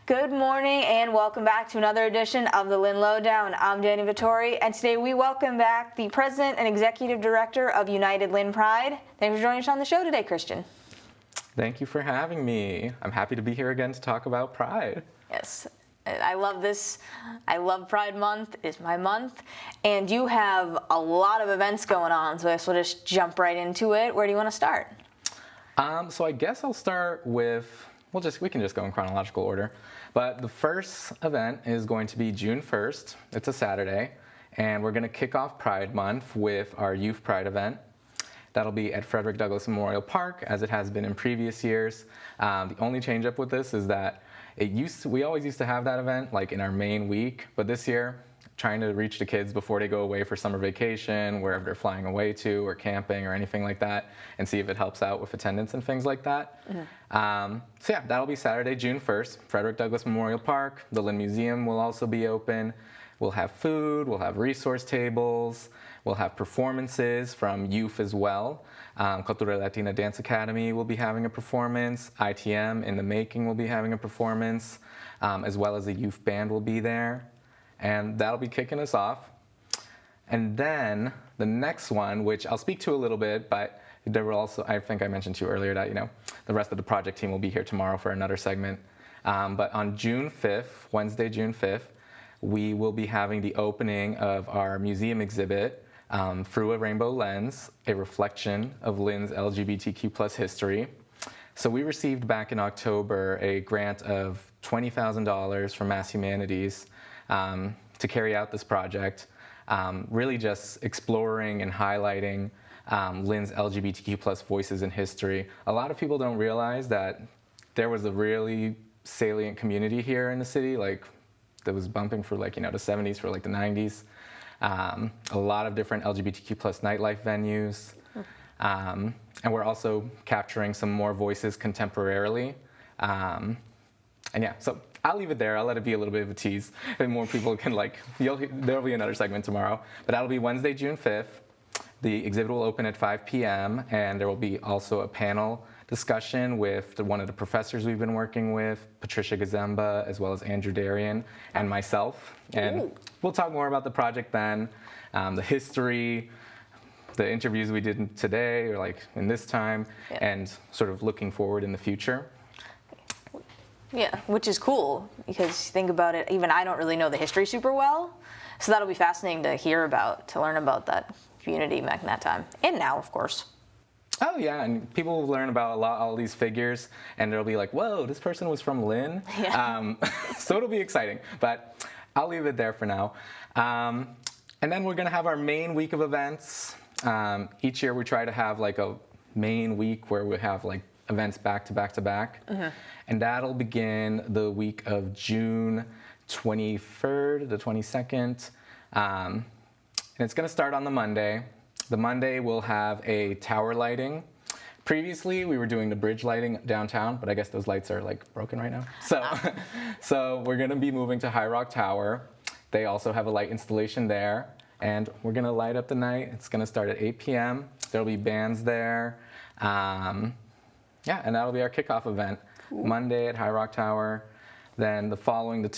Good morning and welcome back to another edition of the Lynn Lowdown. I'm Dani Vittori, and today we welcome back the President and Executive Director of United Lynn Pride. Thanks for joining us on the show today, Christian. Thank you for having me. I'm happy to be here again to talk about Pride. Yes, I love this. I love Pride Month. It's my month. And you have a lot of events going on, so I guess we'll just jump right into it. Where do you want to start? So I guess I'll start with, we can just go in chronological order. But the first event is going to be June 1st. It's a Saturday. And we're going to kick off Pride Month with our Youth Pride event. That'll be at Frederick Douglass Memorial Park, as it has been in previous years. The only change up with this is that we always used to have that event like in our main week, but this year, trying to reach the kids before they go away for summer vacation, wherever they're flying away to, or camping, or anything like that, and see if it helps out with attendance and things like that. So yeah, that'll be Saturday, June 1st, Frederick Douglass Memorial Park. The Lynn Museum will also be open. We'll have food, we'll have resource tables, we'll have performances from youth as well. Cultura Latina Dance Academy will be having a performance. ITM in the Making will be having a performance, as well as a youth band will be there. And that'll be kicking us off. And then the next one, which I'll speak to a little bit, but there will also, I think I mentioned to you earlier that, the rest of the project team will be here tomorrow for another segment. But on June 5th, Wednesday, June 5th, we will be having the opening of our museum exhibit, Through a Rainbow Lens, a reflection of Lynn's LGBTQ+ history. So we received back in October a grant of $20,000 from Mass Humanities to carry out this project, really just exploring and highlighting Lynn's LGBTQ+ voices in history. A lot of people don't realize that there was a really salient community here in the city, that was bumping for the 70s, for the 90s. A lot of different LGBTQ+ nightlife venues. And we're also capturing some more voices contemporarily. And yeah, so I'll leave it there. I'll let it be a little bit of a tease. And more people can there'll be another segment tomorrow. But that'll be Wednesday, June 5th. The exhibit will open at 5 p.m. And there will be also a panel discussion with one of the professors we've been working with, Patricia Gazemba, as well as Andrew Darian, and myself. And we'll talk more about the project then, the history, the interviews we did today, or in this time, and sort of looking forward in the future. Yeah, which is cool, because think about it, even I don't really know the history super well, so that'll be fascinating to hear about, to learn about that community back in that time, and now, of course. Oh yeah, and people will learn about all these figures, and they'll be like, whoa, this person was from Lynn? Yeah. So it'll be exciting, but I'll leave it there for now. And then we're gonna have our main week of events. Each year we try to have a main week where we have events back to back to back. And that'll begin the week of June 23rd, the 22nd. And it's gonna start on the Monday. The Monday we'll have a tower lighting. Previously we were doing the bridge lighting downtown, but I guess those lights are broken right now. So we're gonna be moving to High Rock Tower. They also have a light installation there. And we're gonna light up the night. It's gonna start at 8 p.m. There'll be bands there. And that'll be our kickoff event. Cool. Monday at High Rock Tower. Then the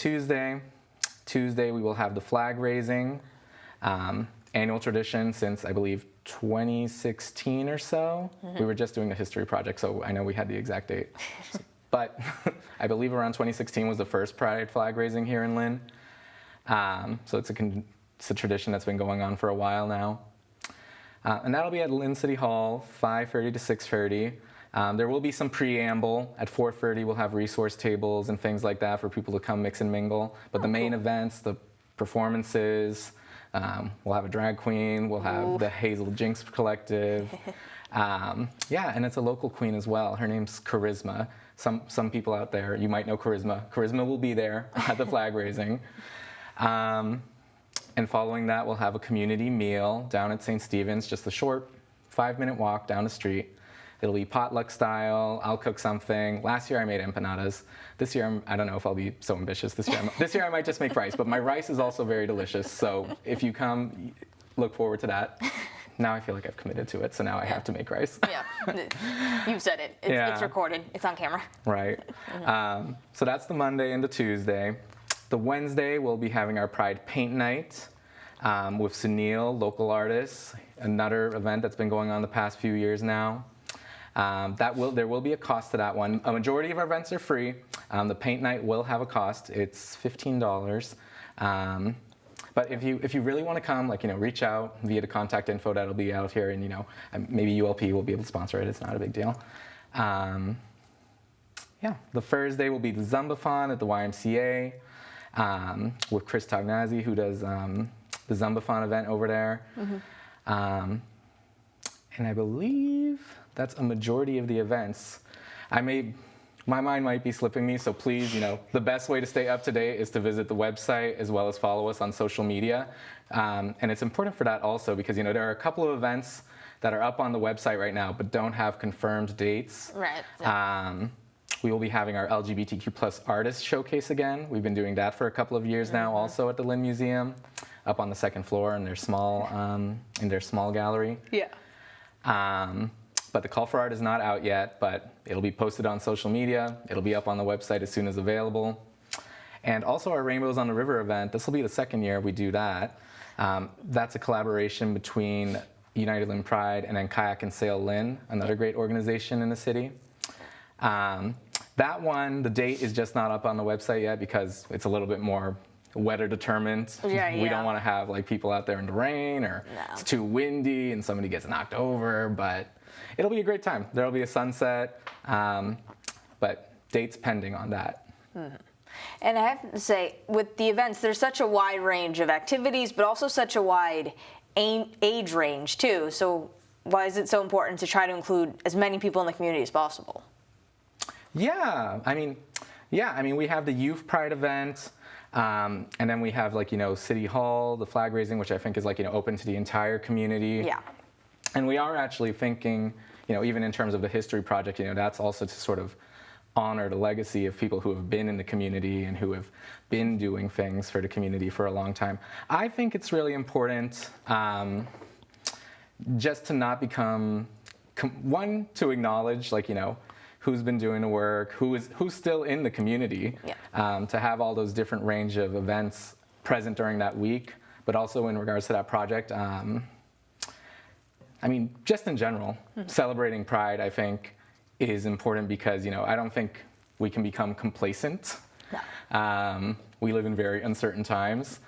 Tuesday we will have the flag raising. Annual tradition since, I believe, 2016 or so. We were just doing the history project, so I know we had the exact date. But I believe around 2016 was the first Pride flag raising here in Lynn. So it's a tradition that's been going on for a while now. And that'll be at Lynn City Hall, 5:30 to 6:30. There will be some preamble. At 4:30 we'll have resource tables and things like that for people to come mix and mingle. But the main events, the performances, we'll have a drag queen, we'll have the Hazel Jinx Collective. And it's a local queen as well. Her name's Charisma. Some people out there, you might know Charisma. Charisma will be there at the flag raising. And following that, we'll have a community meal down at St. Stephen's, just a short 5-minute walk down the street. It'll be potluck style. I'll cook something. Last year I made empanadas. This year I don't know if I'll be so ambitious. This year I might just make rice, but my rice is also very delicious. So if you come, look forward to that. now I feel like I've committed to it, so now I have to make rice. Yeah, you've said it. It's, Yeah. it's recorded. It's on camera. Right. So that's the Monday and the Tuesday. The Wednesday, we'll be having our Pride Paint Night with Sunil, local artists, another event that's been going on the past few years now. There will be a cost to that one. A majority of our events are free. The paint night will have a cost. It's $15. But if you really want to come, reach out via the contact info that'll be out here, and maybe ULP will be able to sponsor it. It's not a big deal. The Thursday will be the Zumbathon at the YMCA with Chris Tognazzi, who does the Zumbathon event over there. And I believe that's a majority of the events. My mind might be slipping me, so please, the best way to stay up to date is to visit the website as well as follow us on social media. And it's important for that also because, there are a couple of events that are up on the website right now but don't have confirmed dates. Right. We will be having our LGBTQ plus artist showcase again. We've been doing that for a couple of years now, also at the Lynn Museum, up on the second floor in their small gallery. Yeah. But the call for art is not out yet, but it'll be posted on social media. It'll be up on the website as soon as available. And also our Rainbows on the River event, this will be the second year we do that. That's a collaboration between United Lynn Pride and then Kayak and Sail Lynn, another great organization in the city. That one, the date is just not up on the website yet because it's a little bit more weather determined. We don't want to have people out there in the rain or it's too windy and somebody gets knocked over, but it'll be a great time. There'll be a sunset, but dates pending on that. Mm-hmm. And I have to say, with the events, there's such a wide range of activities, but also such a wide age range too. So why is it so important to try to include as many people in the community as possible? Yeah, we have the Youth Pride event, and then we have City Hall, the flag raising, which I think is open to the entire community. Yeah. And we are actually thinking, even in terms of the history project, that's also to sort of honor the legacy of people who have been in the community and who have been doing things for the community for a long time. I think it's really important just to not become, one, to acknowledge, who's been doing the work, who's still in the community, to have all those different range of events present during that week, but also in regards to that project. Just in general, celebrating Pride, I think, is important because, I don't think we can become complacent. No. We live in very uncertain times.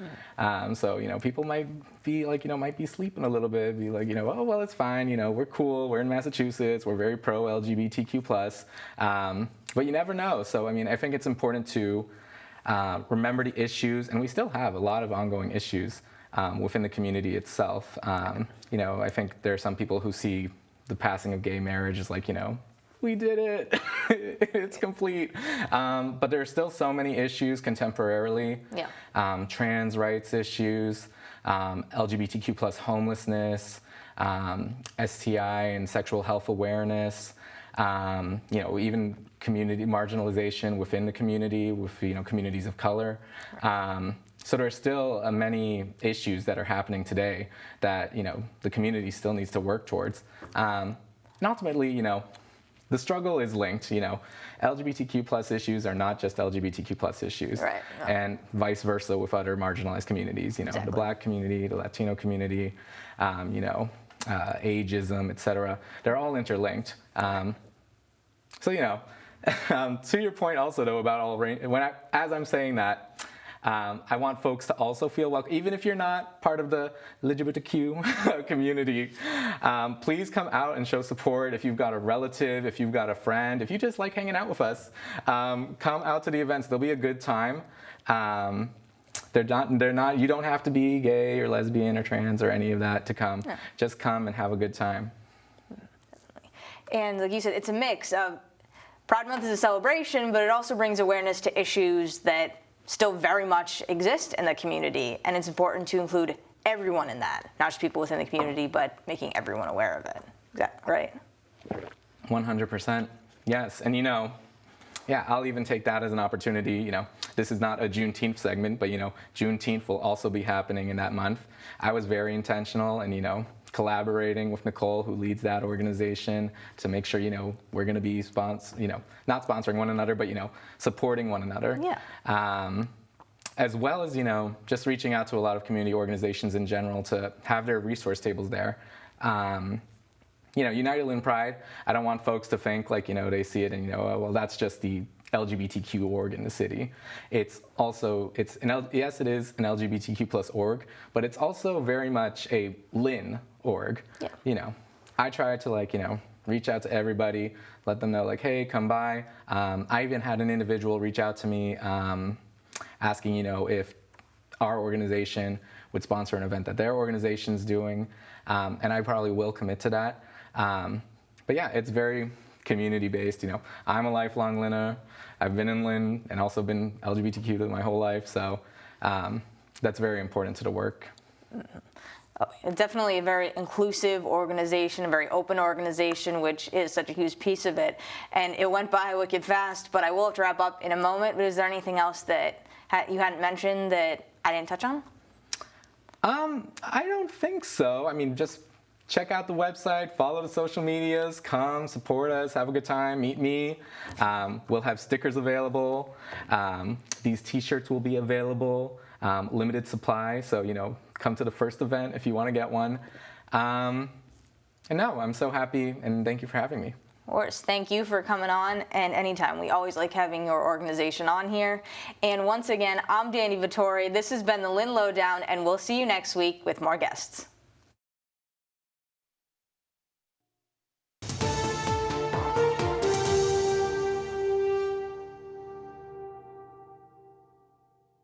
So, people might be might be sleeping a little bit, be oh, well, it's fine, we're cool, we're in Massachusetts, we're very pro LGBTQ+. But you never know. So, I think it's important to remember the issues, and we still have a lot of ongoing issues within the community itself. I think there are some people who see the passing of gay marriage as we did it, it's complete. But there are still so many issues contemporarily. Yeah. Trans rights issues, LGBTQ plus homelessness, STI and sexual health awareness, even community marginalization within the community with, communities of color. Right. So there are still many issues that are happening today that, the community still needs to work towards. And ultimately, the struggle is linked, LGBTQ plus issues are not just LGBTQ plus issues. Right, no. And vice versa with other marginalized communities, exactly. The Black community, the Latino community, ageism, etc. They're all interlinked. To your point also though about as I'm saying that, I want folks to also feel welcome, even if you're not part of the LGBTQ community. Please come out and show support. If you've got a relative, if you've got a friend, if you just like hanging out with us, come out to the events. There'll be a good time. They're not. You don't have to be gay or lesbian or trans or any of that to come. No. Just come and have a good time. And like you said, it's a mix of Pride Month is a celebration, but it also brings awareness to issues that still very much exist in the community, and it's important to include everyone in that, not just people within the community, but making everyone aware of it. Is that right? 100%. Yes, and I'll even take that as an opportunity. This is not a Juneteenth segment, but Juneteenth will also be happening in that month. I was very intentional and collaborating with Nicole, who leads that organization, to make sure, we're going to be not sponsoring one another, but, supporting one another. Yeah. As well as, just reaching out to a lot of community organizations in general to have their resource tables there. United Lynn Pride, I don't want folks to think like, they see it and, oh, well, that's just the LGBTQ org in the city. Yes, it is an LGBTQ plus org, but it's also very much a Lynn org. Yeah. I try to reach out to everybody, let them know like, hey, come by. I even had an individual reach out to me asking, if our organization would sponsor an event that their organization's doing, and I probably will commit to that. But yeah, it's very community-based. I'm a lifelong Lynner. I've been in Lynn and also been LGBTQ my whole life, so that's very important to the work. Oh, definitely a very inclusive organization, a very open organization, which is such a huge piece of it. And it went by wicked fast, but I will have to wrap up in a moment. But is there anything else that you hadn't mentioned that I didn't touch on? I don't think so. I mean, just check out the website, follow the social medias, come support us, have a good time, meet me. We'll have stickers available. These t-shirts will be available, limited supply. So, come to the first event if you want to get one. And no, I'm so happy and thank you for having me. Of course. Thank you for coming on, and anytime. We always like having your organization on here. And once again, I'm Dani Vittori. This has been the Lynn Lowdown, and we'll see you next week with more guests.